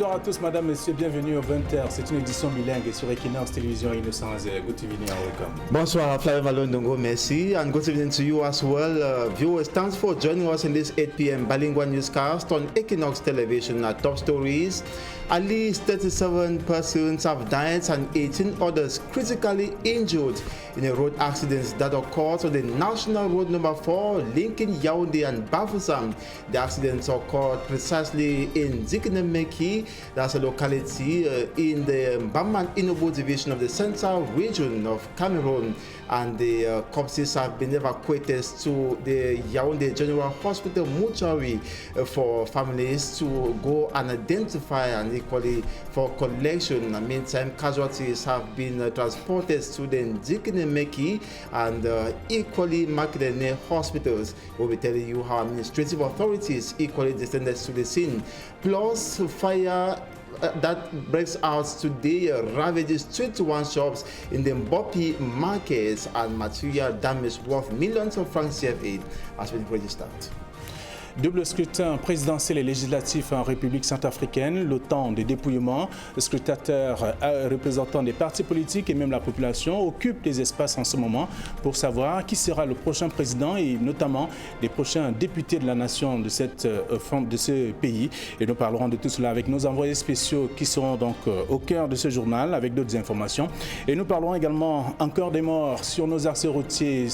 Bonsoir à tous, madame, messieurs, bienvenue au 20h. C'est une édition bilingue sur Equinox Télévision Innocence. Good evening and welcome. Bonsoir, Flavie Malondongo, merci. And good evening to you as well. Viewers, thanks for joining us in this 8 p.m. bilingual newscast on Equinox Television. Our top stories: at least 37 persons have died and 18 others critically injured in a road accident that occurred on the National Road Number 4 linking Yaoundé and Bafoussam. The accident occurred precisely in Zikinemeki, that's a locality in the Bamman Inobo division of the Central Region of Cameroon. And the corpses have been evacuated to the Yaoundé General Hospital mortuary for families to go and identify, and equally for collection. In the meantime, casualties have been transported to the Zikinemeki and equally Makedene hospitals. We'll be telling you how administrative authorities equally descended to the scene. Plus, fire that breaks out today ravages 21 shops in the Mbopi markets and material damage worth millions of francs CFA has been registered. Double scrutin présidentiel et législatif en République centrafricaine, le temps de dépouillement, les scrutateurs représentants des partis politiques et même la population occupent des espaces en ce moment pour savoir qui sera le prochain président et notamment les prochains députés de la nation de ce pays. Et nous parlerons de tout cela avec nos envoyés spéciaux qui seront donc au cœur de ce journal avec d'autres informations. Et nous parlerons également encore des morts sur nos axes routiers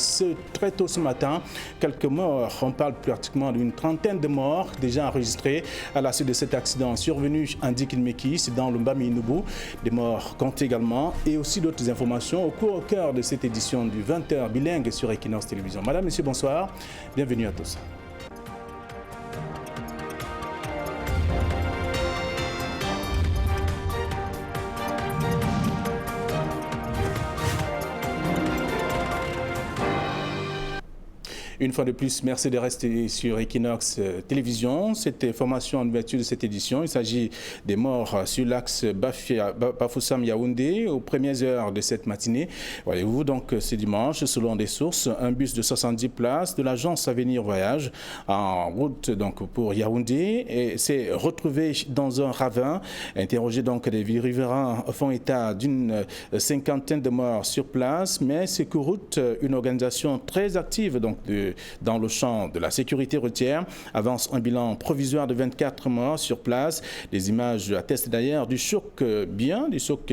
très tôt ce matin. Quelques morts, on parle pratiquement d'une trentaine de morts déjà enregistrés à la suite de cet accident survenu en Zikinemeki, c'est dans le Mbami Inobo. Des morts comptent également et aussi d'autres informations au cœur de cette édition du 20h bilingue sur Equinox Télévision. Madame, Monsieur, bonsoir. Bienvenue à tous. Une fois de plus, merci de rester sur Equinox Télévision. Cette information en ouverture de cette édition, il s'agit des morts sur l'axe Bafoussam-Yaoundé aux premières heures de cette matinée. Voyez-vous, donc ce dimanche, selon des sources, un bus de 70 places de l'agence Avenir Voyage en route donc pour Yaoundé s'est retrouvé dans un ravin. Interrogé donc des riverains font état d'une cinquantaine de morts sur place, mais Sécurroute, une organisation très active donc dans le champ de la sécurité routière, avance un bilan provisoire de 24 morts sur place. Les images attestent d'ailleurs du choc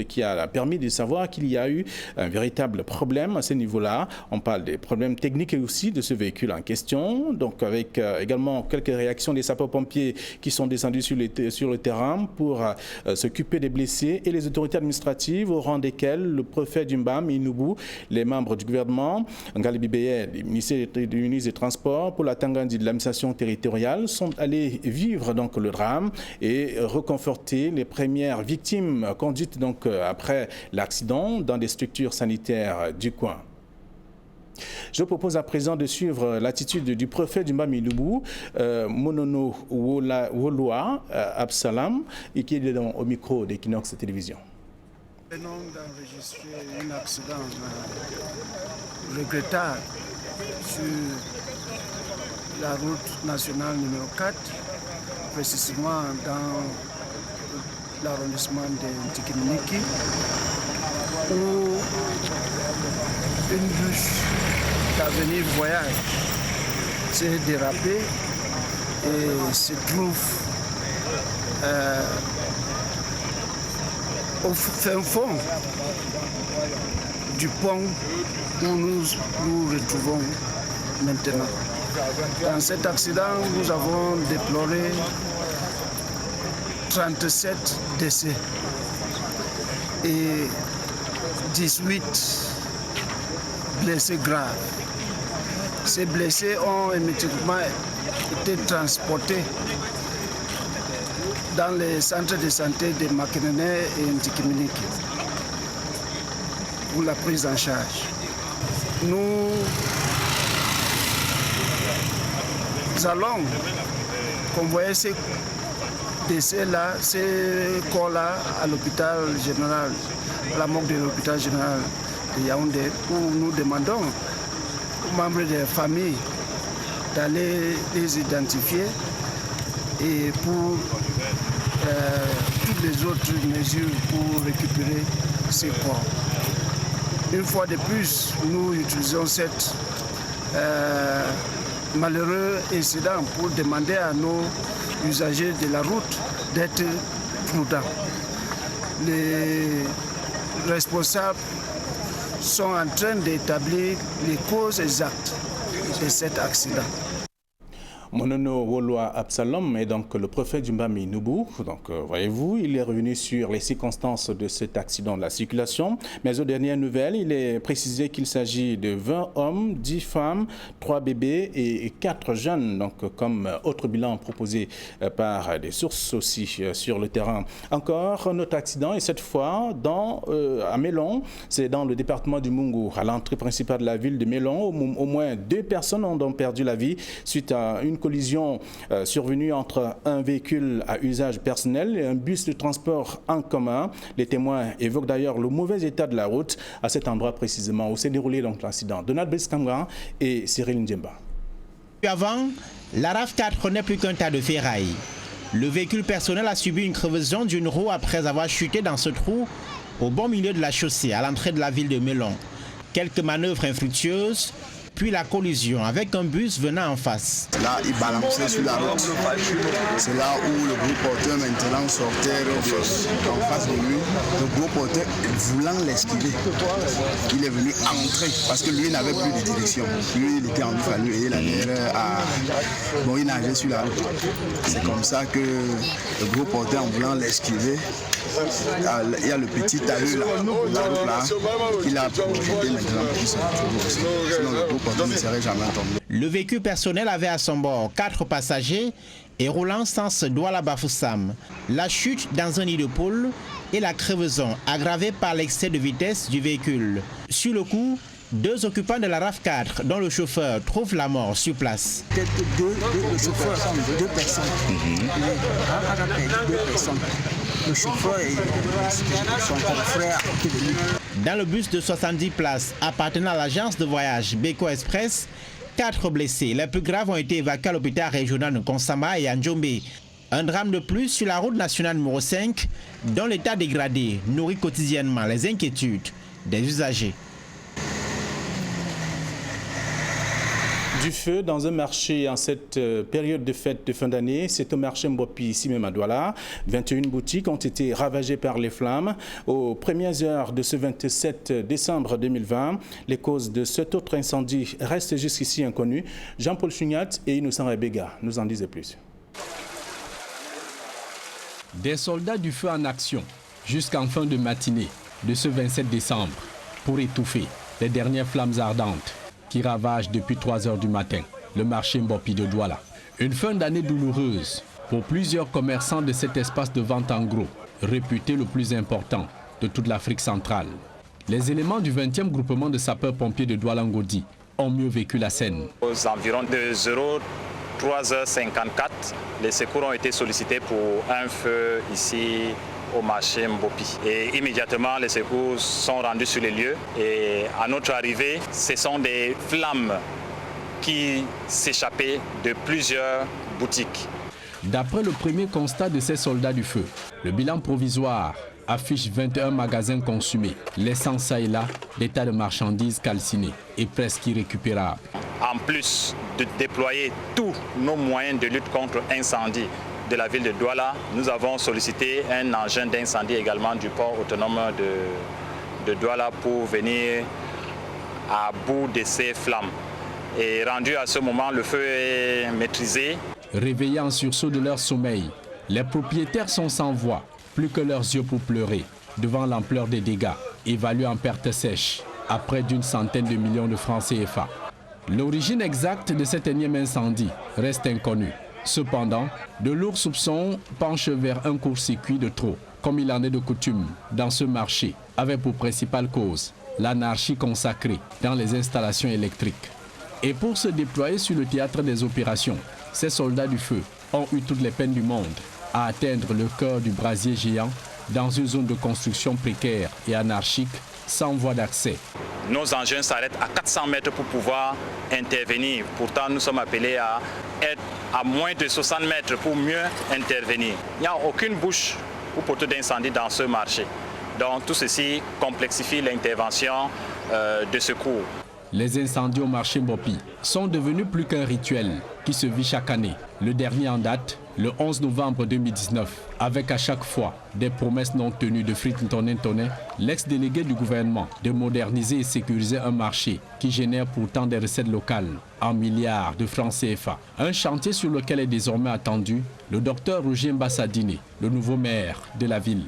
qui a permis de savoir qu'il y a eu un véritable problème à ce niveau-là. On parle des problèmes techniques et aussi de ce véhicule en question. Donc avec également quelques réactions des sapeurs-pompiers qui sont descendus sur le terrain pour s'occuper des blessés et les autorités administratives au rang desquelles le préfet du Mbam Inobo, les membres du gouvernement, Ngalibi Beye, le ministre des Transports, pour la Tangandi de l'administration territoriale, sont allés vivre donc le drame et reconforter les premières victimes conduites donc après l'accident dans des structures sanitaires du coin. Je propose à présent de suivre l'attitude du préfet du Mbam Inobo, Monono Woloa Absalam, et qui est au micro d'Equinox Télévision. Nous venons d'enregistrer un accident regrettable sur la route nationale numéro 4, précisément dans l'arrondissement de Zikinemeki, où une bus d'Avenir Voyage s'est dérapée et se trouve au fin fond du pont où nous nous retrouvons maintenant. Dans cet accident, nous avons déploré 37 décès et 18 blessés graves. Ces blessés ont immédiatement été transportés dans les centres de santé de Makedene et Zikinemeki pour la prise en charge. Nous allons convoyer ces décès-là, ces corps-là à l'hôpital général, à la morgue de l'hôpital général de Yaoundé, où nous demandons aux membres des familles d'aller les identifier et pour toutes les autres mesures pour récupérer ces corps. Une fois de plus, nous utilisons cet malheureux incident pour demander à nos usagers de la route d'être prudents. Les responsables sont en train d'établir les causes exactes de cet accident. Monono Woloa Absalom est donc le préfet du Mbami Noubou. Donc, voyez-vous, il est revenu sur les circonstances de cet accident de la circulation. Mais aux dernières nouvelles, il est précisé qu'il s'agit de 20 hommes, 10 femmes, 3 bébés et 4 jeunes. Donc, comme autre bilan proposé par des sources aussi sur le terrain. Encore un autre accident, et cette fois à Mélon, c'est dans le département du Mungu, à l'entrée principale de la ville de Mélon. Au moins 2 personnes ont donc perdu la vie suite à une collision survenue entre un véhicule à usage personnel et un bus de transport en commun. Les témoins évoquent d'ailleurs le mauvais état de la route à cet endroit précisément où s'est déroulé donc l'incident. Donald Briskamgan et Cyril Ndjemba. Avant, la RAV4 n'est plus qu'un tas de ferraille. Le véhicule personnel a subi une crevaison d'une roue après avoir chuté dans ce trou au bon milieu de la chaussée à l'entrée de la ville de Mélon. Quelques manœuvres infructueuses, puis la collision avec un bus venant en face. Là, il balançait sur la route. C'est là où le gros porteur maintenant sortait en face de lui. Le gros porteur, voulant l'esquiver, il est venu entrer parce que lui n'avait plus de direction. Lui, il était en fallu et bon, il nageait sur la route. C'est comme ça que le gros porteur, en voulant l'esquiver, il y a le petit talus là, il a profité maintenant pour qu'il se retrouve aussi. Sinon, le gros porteur ne serait jamais tombé. Le véhicule personnel avait à son bord 4 passagers et roulant sens Douala Bafoussam. La chute dans un nid de poule et la crevaison aggravée par l'excès de vitesse du véhicule. Sur le coup, 2 occupants de la RAV4, dont le chauffeur, trouvent la mort sur place. Le chauffeur, 2 personnes. Le chauffeur et son confrère. Dans le bus de 70 places appartenant à l'agence de voyage Beko Express, 4 blessés. Les plus graves ont été évacués à l'hôpital régional de Konsama et à Ndjombe. Un drame de plus sur la route nationale numéro 5, dont l'état dégradé nourrit quotidiennement les inquiétudes des usagers. Du feu dans un marché en cette période de fête de fin d'année. C'est au marché Mbopi, ici même à Douala. 21 boutiques ont été ravagées par les flammes. Aux premières heures de ce 27 décembre 2020, les causes de cet autre incendie restent jusqu'ici inconnues. Jean-Paul Chugnat et Innocent Rebega nous en disaient plus. Des soldats du feu en action jusqu'en fin de matinée de ce 27 décembre pour étouffer les dernières flammes ardentes qui ravage depuis 3 heures du matin le marché Mbopi de Douala. Une fin d'année douloureuse pour plusieurs commerçants de cet espace de vente en gros, réputé le plus important de toute l'Afrique centrale. Les éléments du 20e groupement de sapeurs-pompiers de Douala-Ngodi ont mieux vécu la scène. Aux environs de 03h54, les secours ont été sollicités pour un feu ici au marché Mbopi. Et immédiatement, les secours sont rendus sur les lieux. Et à notre arrivée, ce sont des flammes qui s'échappaient de plusieurs boutiques. D'après le premier constat de ces soldats du feu, le bilan provisoire affiche 21 magasins consumés, laissant ça et là des tas de marchandises calcinées et presque irrécupérables. En plus de déployer tous nos moyens de lutte contre incendie de la ville de Douala, nous avons sollicité un engin d'incendie également du port autonome de Douala pour venir à bout de ces flammes. Et rendu à ce moment, le feu est maîtrisé. Réveillés en sursaut de leur sommeil, les propriétaires sont sans voix, plus que leurs yeux pour pleurer, devant l'ampleur des dégâts, évalués en pertes sèches, à près d'une centaine de millions de francs CFA. L'origine exacte de cet énième incendie reste inconnue. Cependant, de lourds soupçons penchent vers un court-circuit de trop, comme il en est de coutume dans ce marché, avec pour principale cause l'anarchie consacrée dans les installations électriques. Et pour se déployer sur le théâtre des opérations, ces soldats du feu ont eu toutes les peines du monde à atteindre le cœur du brasier géant dans une zone de construction précaire et anarchique sans voie d'accès. Nos engins s'arrêtent à 400 mètres pour pouvoir intervenir. Pourtant, nous sommes appelés à être à moins de 60 mètres pour mieux intervenir. Il n'y a aucune bouche ou poteaux d'incendie dans ce marché. Donc tout ceci complexifie l'intervention de secours. Les incendies au marché Mbopi sont devenus plus qu'un rituel qui se vit chaque année. Le dernier en date, le 11 novembre 2019, avec à chaque fois des promesses non tenues de Frit Ntoné, l'ex-délégué du gouvernement de moderniser et sécuriser un marché qui génère pourtant des recettes locales en milliards de francs CFA. Un chantier sur lequel est désormais attendu le docteur Roger Mbassadine, le nouveau maire de la ville.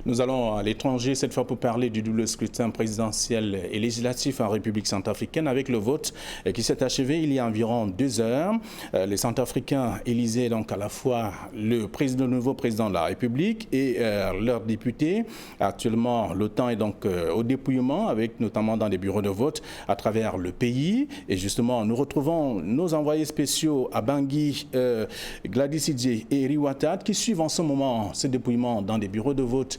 Nous allons à l'étranger, cette fois pour parler du double scrutin présidentiel et législatif en République centrafricaine avec le vote qui s'est achevé il y a environ 2 heures. Les Centrafricains élisaient donc à la fois le nouveau président de la République et leurs députés. Actuellement, le temps est donc au dépouillement avec notamment dans des bureaux de vote à travers le pays. Et justement, nous retrouvons nos envoyés spéciaux à Bangui, Gladys Idje et Riwatat qui suivent en ce moment ce dépouillement dans des bureaux de vote.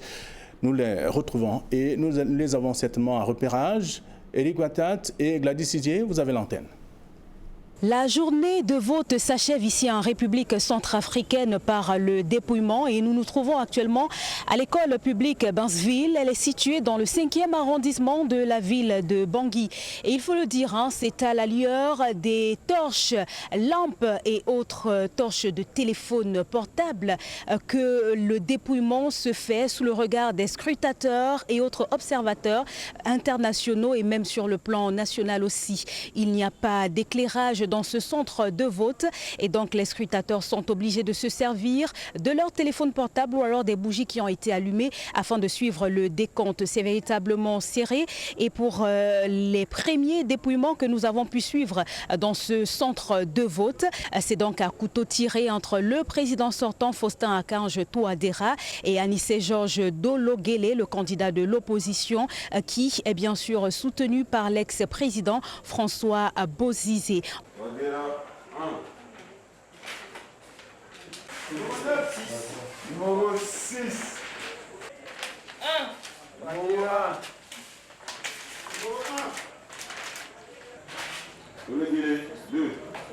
Nous les retrouvons et nous les avons certainement en repérage. Eric Watat et Gladys Idje, vous avez l'antenne. La journée de vote s'achève ici en République centrafricaine par le dépouillement et nous nous trouvons actuellement à l'école publique Bansville. Elle est située dans le 5e arrondissement de la ville de Bangui. Et il faut le dire, c'est à la lueur des torches, lampes et autres torches de téléphone portable que le dépouillement se fait sous le regard des scrutateurs et autres observateurs internationaux et même sur le plan national aussi. Il n'y a pas d'éclairage dans ce centre de vote et donc les scrutateurs sont obligés de se servir de leur téléphone portable ou alors des bougies qui ont été allumées afin de suivre le décompte. C'est véritablement serré et pour les premiers dépouillements que nous avons pu suivre dans ce centre de vote, c'est donc à couteau tiré entre le président sortant Faustin Archange Touadéra et Anissé Georges Dologuélé, le candidat de l'opposition qui est bien sûr soutenu par l'ex-président François Bozizé. Numéro 6. 1. Numéro 1.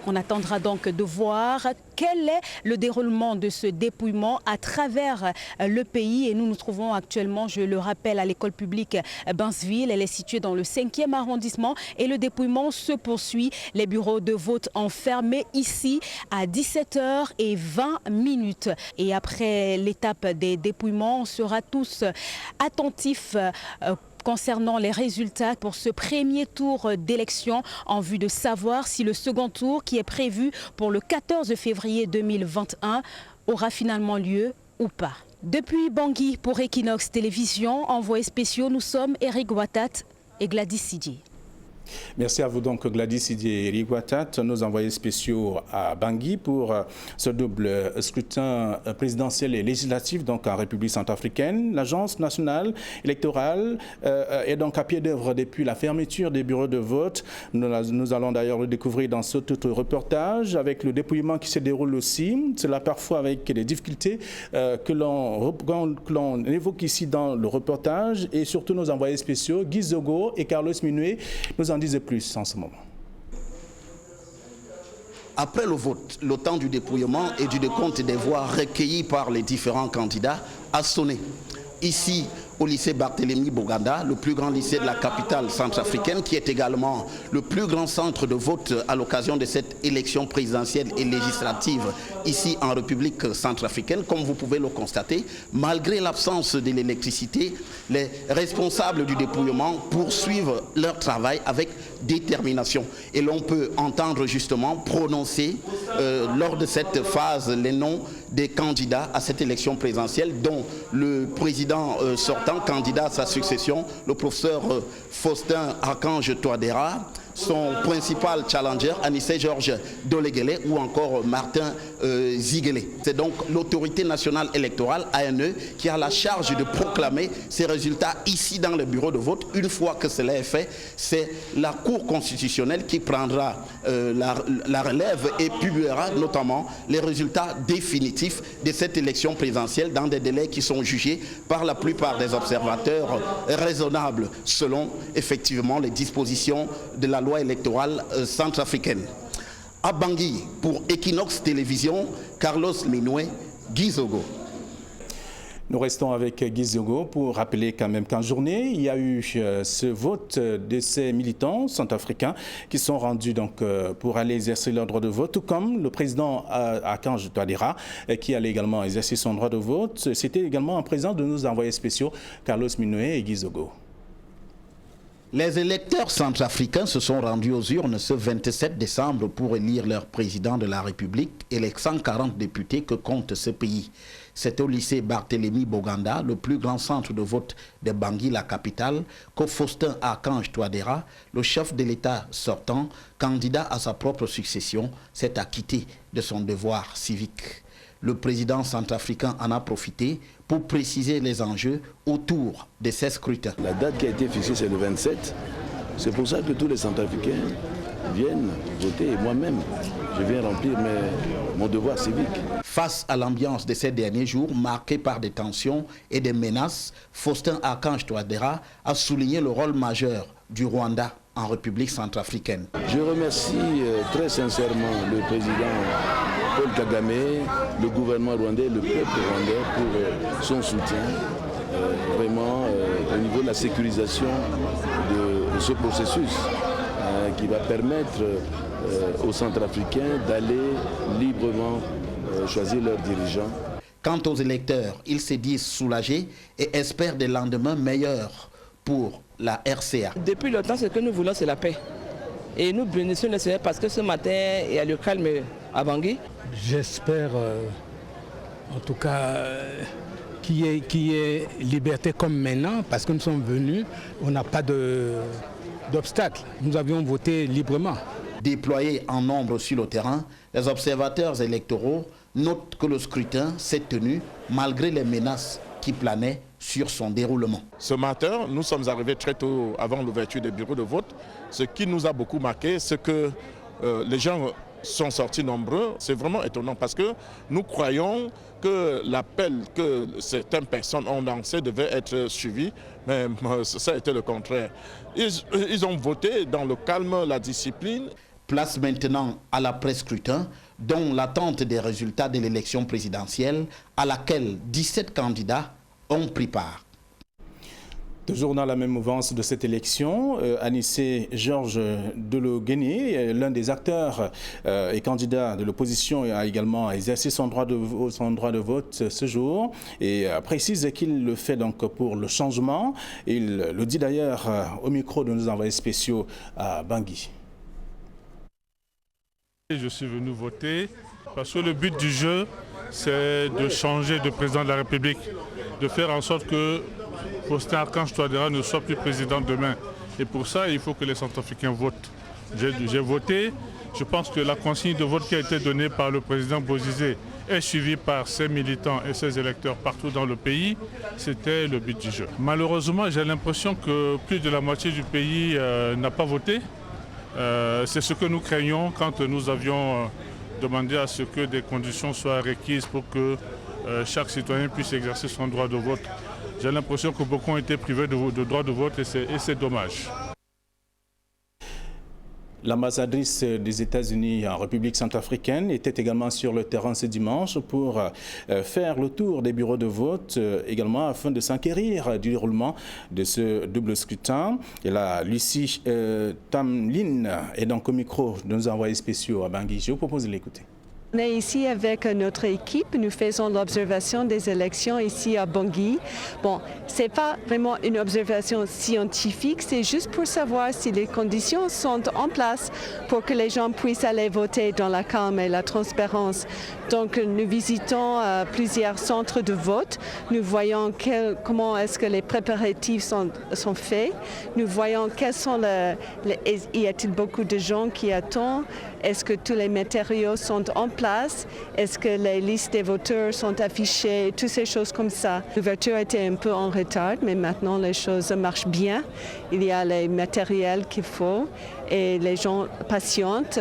On attendra donc de voir quel est le déroulement de ce dépouillement à travers le pays. Et nous nous trouvons actuellement, je le rappelle, à l'école publique Bansville. Elle est située dans le 5e arrondissement et le dépouillement se poursuit. Les bureaux de vote enfermés ici à 17h20. Et après l'étape des dépouillements, on sera tous attentifs concernant les résultats pour ce premier tour d'élection en vue de savoir si le second tour qui est prévu pour le 14 février 2021 aura finalement lieu ou pas. Depuis Bangui pour Equinox Télévision, envoyés spéciaux, nous sommes Eric Watat et Gladys Idje. Merci à vous donc Gladys Idje et Eric Watat, nos envoyés spéciaux à Bangui pour ce double scrutin présidentiel et législatif donc en République centrafricaine. L'Agence nationale électorale est donc à pied d'œuvre depuis la fermeture des bureaux de vote. Nous allons d'ailleurs le découvrir dans ce tout reportage avec le dépouillement qui se déroule aussi. Cela parfois avec des difficultés que l'on évoque ici dans le reportage et surtout nos envoyés spéciaux Guy Zogo et Carlos Minué nous en disent plus en ce moment. Après le vote, le temps du dépouillement et du décompte des voix recueillies par les différents candidats a sonné. Ici, au lycée Barthélemy Boganda, le plus grand lycée de la capitale centrafricaine, qui est également le plus grand centre de vote à l'occasion de cette élection présidentielle et législative ici en République centrafricaine. Comme vous pouvez le constater, malgré l'absence de l'électricité, les responsables du dépouillement poursuivent leur travail avec détermination. Et l'on peut entendre justement prononcer lors de cette phase les noms des candidats à cette élection présidentielle, dont le président sortant, candidat à sa succession, le professeur Faustin Archange Touadéra, son principal challenger, Anissé Georges Dologuélé ou encore Martin Ziguélé. C'est donc l'autorité nationale électorale, ANE, qui a la charge de proclamer ces résultats ici dans le bureau de vote. Une fois que cela est fait, c'est la Cour constitutionnelle qui prendra la relève et publiera notamment les résultats définitifs de cette élection présidentielle dans des délais qui sont jugés par la plupart des observateurs raisonnables selon effectivement les dispositions de la loi électorale centrafricaine. À Bangui, pour Equinox Télévision, Carlos Minué, Guy Zogo. Nous restons avec Guy Zogo pour rappeler quand même qu'en journée, il y a eu ce vote de ces militants centrafricains qui sont rendus donc, pour aller exercer leur droit de vote, tout comme le président Archange Touadéra qui allait également exercer son droit de vote. C'était également en présence de nos envoyés spéciaux Carlos Minoé et Guy Zogo. Les électeurs centrafricains se sont rendus aux urnes ce 27 décembre pour élire leur président de la République et les 140 députés que compte ce pays. C'est au lycée Barthélemy Boganda, le plus grand centre de vote de Bangui, la capitale, que Faustin Archange Touadéra, le chef de l'État sortant, candidat à sa propre succession, s'est acquitté de son devoir civique. Le président centrafricain en a profité pour préciser les enjeux autour de ces scrutins. La date qui a été fixée, c'est le 27. C'est pour ça que tous les centrafricains viennent voter et moi-même, je viens remplir mon devoir civique. Face à l'ambiance de ces derniers jours, marquée par des tensions et des menaces, Faustin Archange Touadéra a souligné le rôle majeur du Rwanda en République centrafricaine. Je remercie très sincèrement le président Paul Kagame, le gouvernement rwandais, le peuple rwandais pour son soutien, vraiment au niveau de la sécurisation de ce processus qui va permettre aux Centrafricains d'aller librement choisir leurs dirigeants. Quant aux électeurs, ils se disent soulagés et espèrent des lendemains meilleurs pour la RCA. Depuis longtemps, ce que nous voulons, c'est la paix. Et nous bénissons le Seigneur parce que ce matin, il y a le calme à Bangui. J'espère, en tout cas, qu'il y ait liberté comme maintenant, parce que nous sommes venus, on n'a pas d'obstacle. Nous avions voté librement. Déployés en nombre sur le terrain, les observateurs électoraux notent que le scrutin s'est tenu malgré les menaces qui planaient sur son déroulement. Ce matin, nous sommes arrivés très tôt avant l'ouverture des bureaux de vote. Ce qui nous a beaucoup marqué, c'est que les gens sont sortis nombreux. C'est vraiment étonnant parce que nous croyons que l'appel que certaines personnes ont lancé devait être suivi, mais ça a été le contraire. Ils ont voté dans le calme, la discipline. Place maintenant à l'après-scrutin, dont l'attente des résultats de l'élection présidentielle à laquelle 17 candidats ont pris part. Toujours dans la même mouvance de cette élection, Anissé Georges Deloguéné, l'un des acteurs et candidats de l'opposition, a également exercé son droit de vote ce jour et précise qu'il le fait donc pour le changement. Il le dit d'ailleurs au micro de nos envoyés spéciaux à Bangui. Je suis venu voter parce que le but du jeu, c'est de changer de président de la République, de faire en sorte que Faustin Archange Touadéra ne soit plus président demain. Et pour ça, il faut que les Centrafricains votent. J'ai voté. Je pense que la consigne de vote qui a été donnée par le président Bozizé est suivie par ses militants et ses électeurs partout dans le pays. C'était le but du jeu. Malheureusement, j'ai l'impression que plus de la moitié du pays n'a pas voté. C'est ce que nous craignions quand nous avions demandé à ce que des conditions soient requises pour que chaque citoyen puisse exercer son droit de vote. J'ai l'impression que beaucoup ont été privés de droit de vote et c'est dommage. L'ambassadrice des États-Unis en République centrafricaine était également sur le terrain ce dimanche pour faire le tour des bureaux de vote, également afin de s'enquérir du déroulement de ce double scrutin. Et là, Lucie Tamlin est donc au micro de nos envoyés spéciaux à Bangui. Je vous propose de l'écouter. On est ici avec notre équipe, nous faisons l'observation des élections ici à Bangui. Bon, ce n'est pas vraiment une observation scientifique, c'est juste pour savoir si les conditions sont en place pour que les gens puissent aller voter dans la calme et la transparence. Donc nous visitons plusieurs centres de vote, nous voyons comment est-ce que les préparatifs sont faits, nous voyons quels sont y a-t-il beaucoup de gens qui attendent, est-ce que tous les matériaux sont en place, est-ce que les listes des voteurs sont affichées, toutes ces choses comme ça. L'ouverture était un peu en retard, mais maintenant les choses marchent bien. Il y a les matériels qu'il faut et les gens patientent.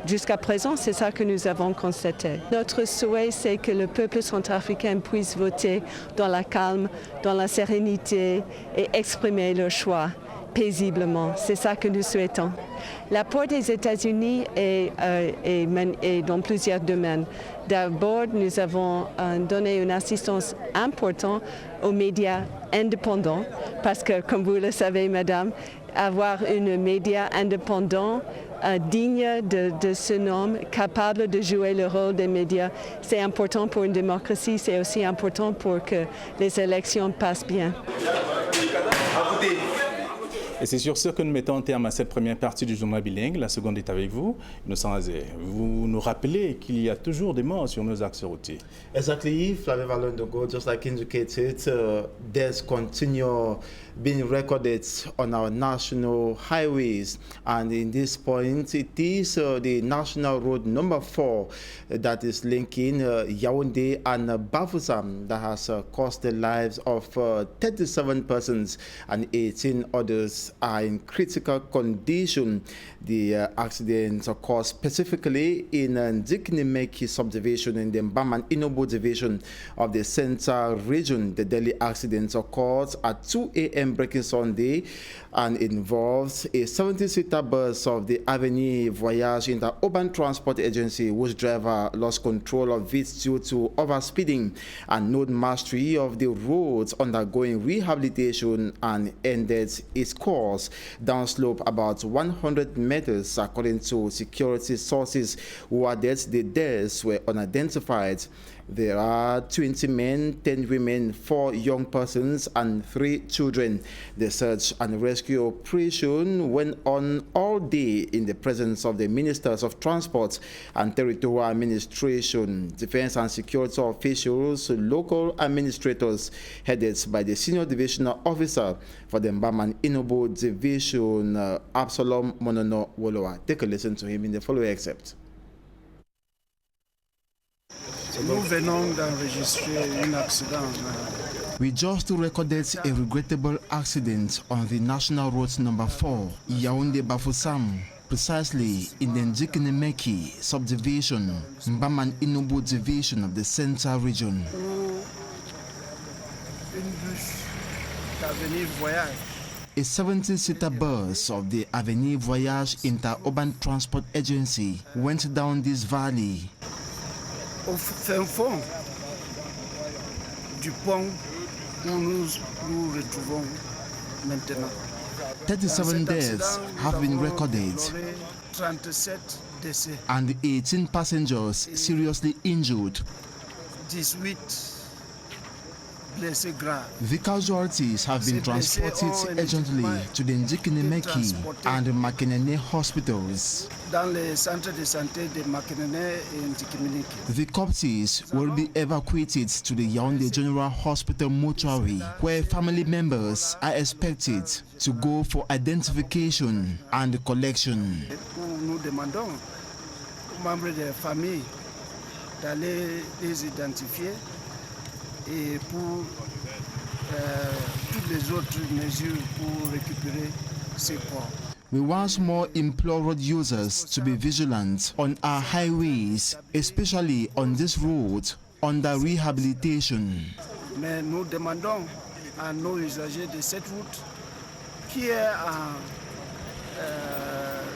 Jusqu'à présent, c'est ça que nous avons constaté. Notre souhait, c'est que le peuple centrafricain puisse voter dans la calme, dans la sérénité et exprimer leur choix. paisiblement. C'est ça que nous souhaitons. L'apport des États-Unis est dans plusieurs domaines. D'abord, nous avons donné une assistance importante aux médias indépendants parce que, comme vous le savez, madame, avoir une média indépendant digne de ce nom, capable de jouer le rôle des médias, c'est important pour une démocratie, c'est aussi important pour que les élections passent bien. Et c'est sur ce que nous mettons en terme à cette première partie du journal bilingue. La seconde est avec vous. Vous nous rappelez qu'il y a toujours des morts sur nos axes routiers. Exactly, Flavie Valondogo, just like indicated, deaths continue being recorded on our national highways. And in this point, it is the national road number 4 that is linking Yaoundé and Bafoussam that has cost the lives of 37 persons and 18 others are in critical condition. The accidents occurred specifically in Diknimeki subdivision in the Mbaman Inobo division of the Central region. The deadly accidents occurred at 2 a.m. breaking Sunday and involves a 70-seater bus of the Avenue Voyage Inter-Urban Transport Agency, whose driver lost control of it due to overspeeding and no mastery of the roads, undergoing rehabilitation and ended its course downslope about 100 meters, according to security sources who added the deaths were unidentified. There are 20 men, 10 women, 4 young persons, and 3 children. The search and rescue operation went on all day in the presence of the Ministers of Transport and Territorial Administration, Defense and Security officials, local administrators, headed by the Senior Divisional Officer for the Mbaman Inobo Division, Absalom Monono Woloa. Take a listen to him in the following excerpt. Nous venons d'enregistrer un accident. We just recorded a regrettable accident on the National Road number 4, Yaoundé Bafoussam, precisely in the Ndjikinemeki subdivision, Mbaman Inobo division of the Central region. A 70-seater bus of the Avenue Voyage Inter-Urban Transport Agency went down this valley. Au fin fond du pont où nous retrouvons maintenant. 37 deaths have been recorded 37 décès. And 18 passengers seriously injured. 18 blessés graves. The casualties have been transported urgently to the Ndjikinemeki and Makenene hospitals. Dans les centres de santé de Makenene et Ndjikinemeki. The corpses will be evacuated to the Yaoundé General Hospital mortuary, where family members are expected to go for identification and collection. Nous demandons aux membres de la famille d'aller les identifier et pour toutes les autres mesures pour récupérer ces corps. We once more implore road users to be vigilant on our highways, especially on this road under rehabilitation. Mais nous demandons à nos usagers de cette route qui est en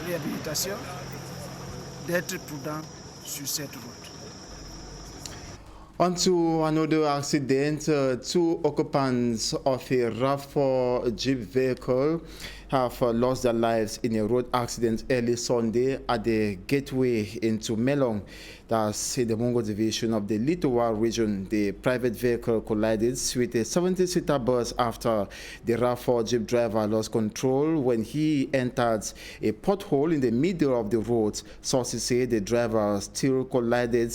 réhabilitation d'être prudents sur cette route. On to another accident, 2 occupants of a RAV4 Jeep vehicle have lost their lives in a road accident early Sunday at the gateway into Melong. That's in the Mongo division of the Litowa region. The private vehicle collided with a 70-seater bus after the RAV4 Jeep driver lost control when he entered a pothole in the middle of the road. Sources say the driver still collided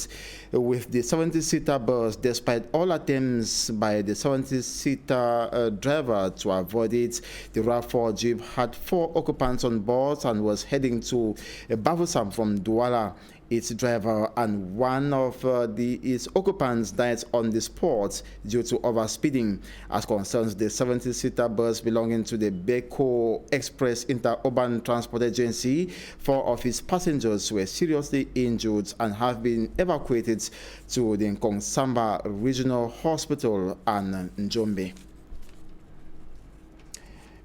with the 70-seater bus despite all attempts by the 70-seater driver to avoid it. The RAV4 Jeep had 4 occupants on board and was heading to Bafoussam from Douala. Its driver and one of its occupants died on the spot due to overspeeding. As concerns the 70-seater bus belonging to the Beko Express Inter-Urban Transport Agency, 4 of its passengers were seriously injured and have been evacuated to the Nkonsamba Regional Hospital and Njombe.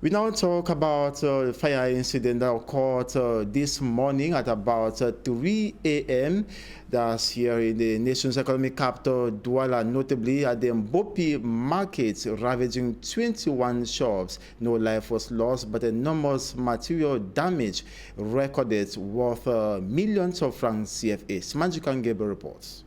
We now talk about a fire incident that occurred this morning at about 3 a.m. That's here in the nation's economic capital, Douala, notably at the Mbopi market, ravaging 21 shops. No life was lost, but enormous material damage recorded worth millions of francs CFA. Smanjikan Gabriel reports.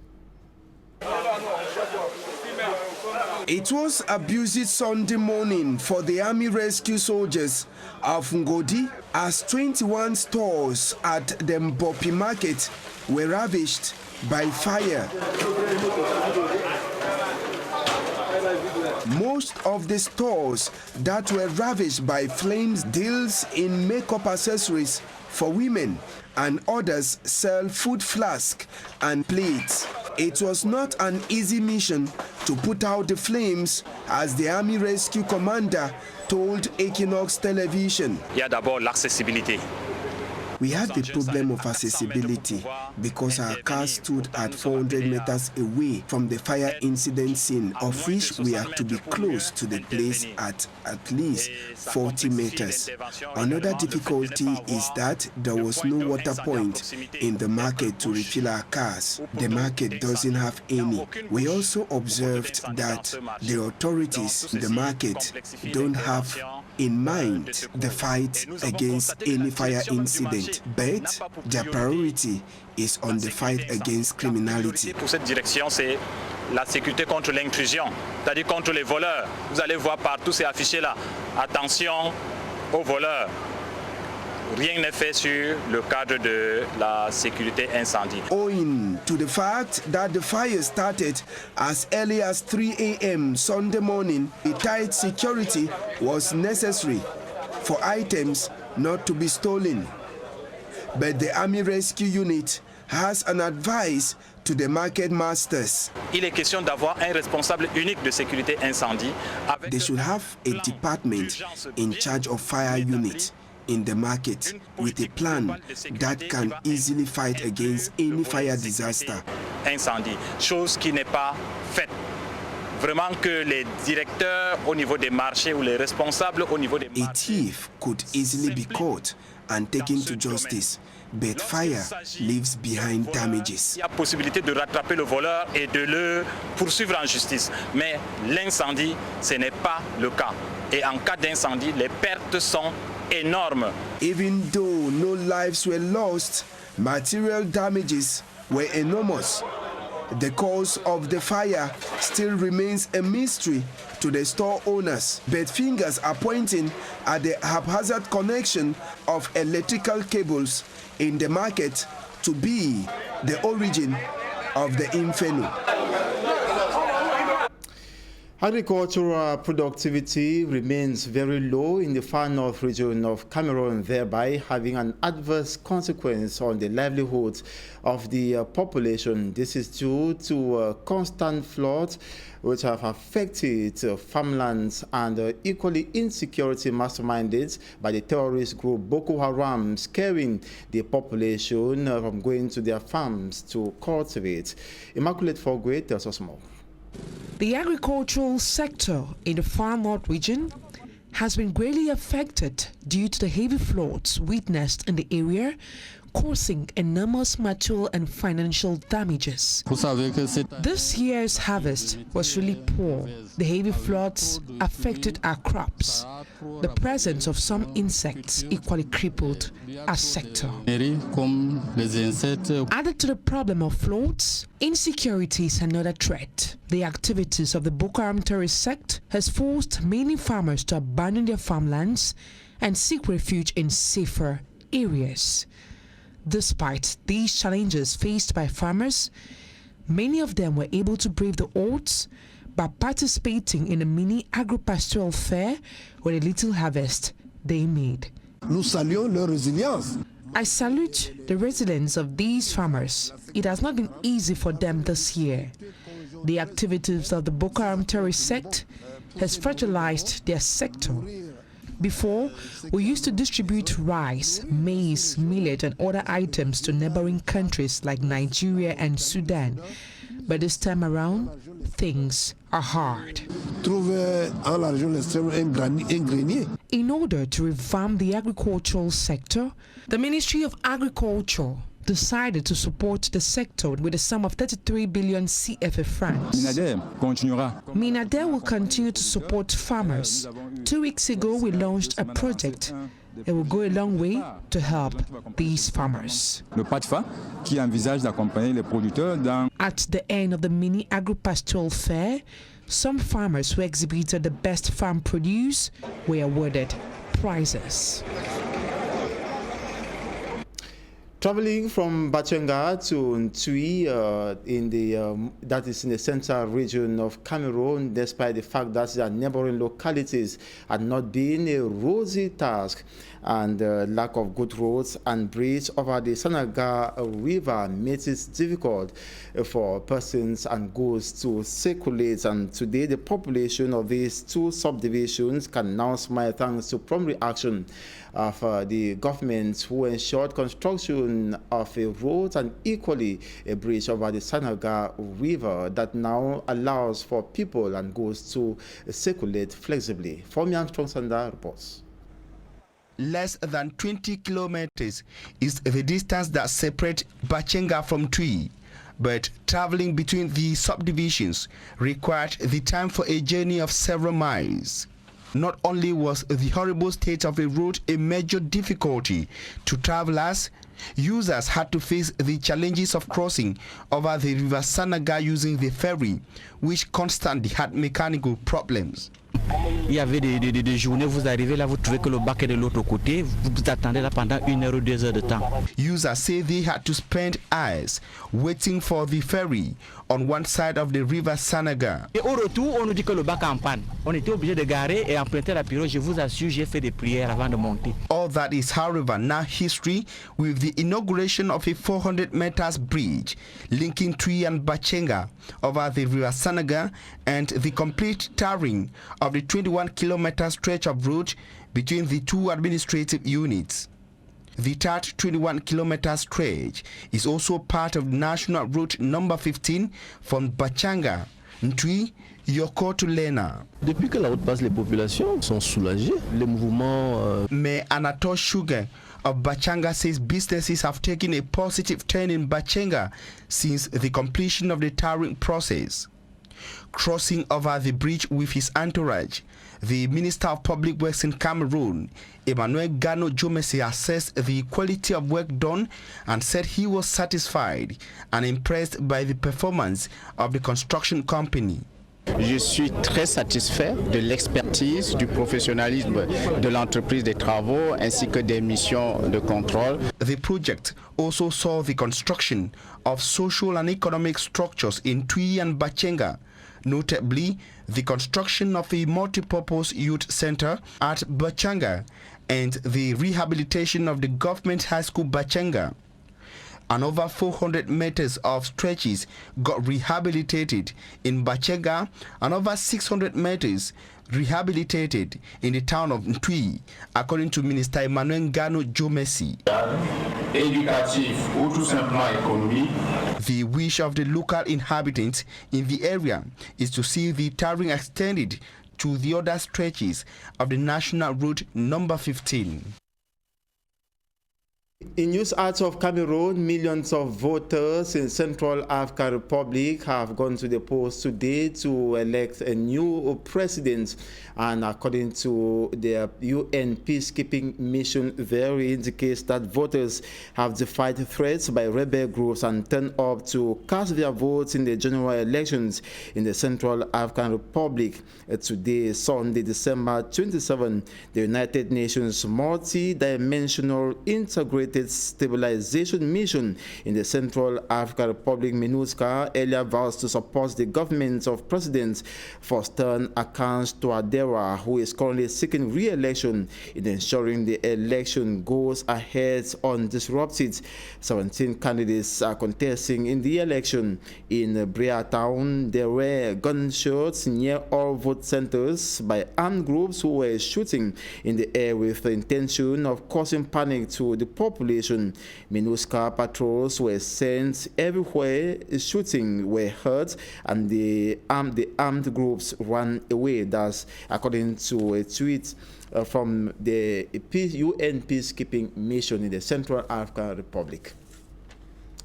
It was a busy Sunday morning for the Army Rescue Soldiers of Ngodi as 21 stores at the Mbopi market were ravaged by fire. Most of the stores that were ravaged by flames deals in makeup accessories for women, and others sell food flasks and plates. It was not an easy mission to put out the flames, as the Army Rescue Commander told Equinox Television. Il y a d'abord l'accessibilité. We had the problem of accessibility because our car stood at 400 meters away from the fire incident scene, of which we had to be close to the place at least 40 meters. Another difficulty is that there was no water point in the market to refill our cars. The market doesn't have any. We also observed that the authorities in the market don't have in mind the fight against any fire incident, but their priority is on the fight against criminality. Pour cette direction, c'est la sécurité contre l'intrusion, c'est-à-dire contre les voleurs. Vous allez voir partout ces affichés-là. Attention aux voleurs. Rien n'est fait sur le cadre de la sécurité incendie. Owing to the fact that the fire started as early as 3 a.m. Sunday morning, a tight security was necessary for items not to be stolen. But the Army Rescue Unit has an advice to the market masters. Il est question d'avoir un responsable unique de sécurité incendie. They should have a department in charge of fire unit in the market with a plan that can easily fight against any fire disaster. Incendie, chose qui n'est pas faite. Vraiment que les directeurs au niveau des marchés ou les responsables au niveau des marchés. A thief could easily be caught and taken to justice, but fire leaves behind damages. Il y a possibilité de rattraper le voleur et de le poursuivre en justice. Mais l'incendie, ce n'est pas le cas. Et en cas d'incendie, les pertes sont énormes. Even though no lives were lost, material damages were enormous. The cause of the fire still remains a mystery to the store owners, but fingers are pointing at the haphazard connection of electrical cables in the market to be the origin of the inferno. Agricultural productivity remains very low in the far north region of Cameroon, thereby having an adverse consequence on the livelihoods of the population. This is due to constant floods which have affected farmlands and equally insecurity masterminded by the terrorist group Boko Haram, scaring the population from going to their farms to cultivate. Immaculate Fogwe tells us more. The agricultural sector in the far north region has been greatly affected due to the heavy floods witnessed in the area, causing enormous material and financial damages. This year's harvest was really poor. The heavy floods affected our crops. The presence of some insects equally crippled our sector. Added to the problem of floods, insecurity is another threat. The activities of the Boko Haram terrorist sect has forced many farmers to abandon their farmlands and seek refuge in safer areas. Despite these challenges faced by farmers, many of them were able to brave the odds by participating in a mini agro-pastoral fair with a little harvest they made. Nous saluons leur résilience. I salute the resilience of these farmers. It has not been easy for them this year. The activities of the Boko Haram terrorist sect has fragilized their sector. Before, we used to distribute rice, maize, millet and other items to neighboring countries like Nigeria and Sudan. But this time around, things are hard. In order to revamp the agricultural sector, the Ministry of Agriculture decided to support the sector with a sum of 33 billion CFA francs. Minader will continue to support farmers. 2 weeks ago, we launched a project. It will go a long way to help these farmers. At the end of the mini agro-pastoral fair, some farmers who exhibited the best farm produce were awarded prizes. Traveling from Bachenga to Ntui, that is in the central region of Cameroon, despite the fact that their neighboring localities had not been a rosy task, and lack of good roads and bridge over the Sanaga River makes it difficult for persons and goods to circulate. And today, the population of these two subdivisions can now smile thanks to prompt reaction of the government, who ensured construction of a road and equally a bridge over the Sanaga River that now allows for people and goods to circulate flexibly. Fomi Armstrong Sanda reports. Less than 20 kilometers is the distance that separates Bachenga from Tui, but traveling between the subdivisions required the time for a journey of several miles. Not only was the horrible state of the road a major difficulty to travelers, users had to face the challenges of crossing over the river Sanaga using the ferry, which constantly had mechanical problems. Il y avait des journées, vous arrivez là, vous trouvez que le bac est de l'autre côté, vous attendez là pendant 1 heure ou 2 heures de temps. Users say they had to spend hours waiting for the ferry on one side of the river Sanaga. Et au retour, on nous dit que le bac est en panne. On était obligé de garer et emprunter la pirogue. Je vous assure, j'ai fait des prières avant de monter. All that is, however, now history with the inauguration of a 400 meters bridge linking Tui and Bachenga over the river Sanaga and the complete tarring of the 21-kilometer stretch of road between the two administrative units. The tarred 21-kilometer stretch is also part of National Route number 15 from Bachanga, Ntui, Yoko to Lena. Depuis que la route passe, les populations sont soulagées. Les mouvements. Mayor Anatole Sugar of Bachanga says businesses have taken a positive turn in Bachenga since the completion of the tarring process. Crossing over the bridge with his entourage, the Minister of Public Works in Cameroon, Emmanuel Gano Jomesi, assessed the quality of work done and said he was satisfied and impressed by the performance of the construction company. Je suis très satisfait de l'expertise, du professionnalisme de l'entreprise des travaux ainsi que des missions de contrôle. The project also saw the construction of social and economic structures in Tui and Bachenga, notably the construction of a multi-purpose youth center at Bachanga and the rehabilitation of the government high school Bachenga. And over 400 meters of stretches got rehabilitated in Bachenga and over 600 meters rehabilitated in the town of Ntui, according to Minister Emmanuel Gano Jomesi. The wish of the local inhabitants in the area is to see the tarring extended to the other stretches of the National Route number 15. In news out of Cameroon, millions of voters in Central African Republic have gone to the polls today to elect a new president. And according to the UN peacekeeping mission there, it indicates that voters have defied threats by rebel groups and turned up to cast their votes in the general elections in the Central African Republic. Today, Sunday, December 27, the United Nations multi-dimensional integrated stabilization mission in the Central African Republic, MINUSCA, earlier vows to support the government of President Faustin Archange Touadéra, who is currently seeking re-election, in ensuring the election goes ahead undisrupted. 17 candidates are contesting in the election. In Brea Town, there were gunshots near all vote centers by armed groups who were shooting in the air with the intention of causing panic to the populace population. MINUSCA patrols were sent everywhere, shooting were heard, and the armed groups ran away. That's according to a tweet from the UN peacekeeping mission in the Central African Republic.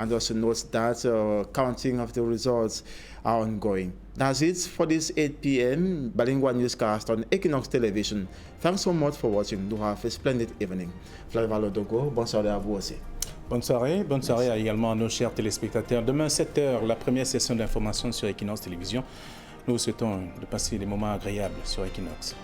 And also note that counting of the results are ongoing. That's it for this 8 p.m. bilingual newscast on Equinox Television. Thanks so much for watching. Do have a splendid evening. Flavia Lodogo, bonne soirée à vous aussi. Bonne soirée également à nos chers téléspectateurs. Demain 7h, la première session d'information sur Equinox Télévision. Nous vous souhaitons de passer des moments agréables sur Equinox.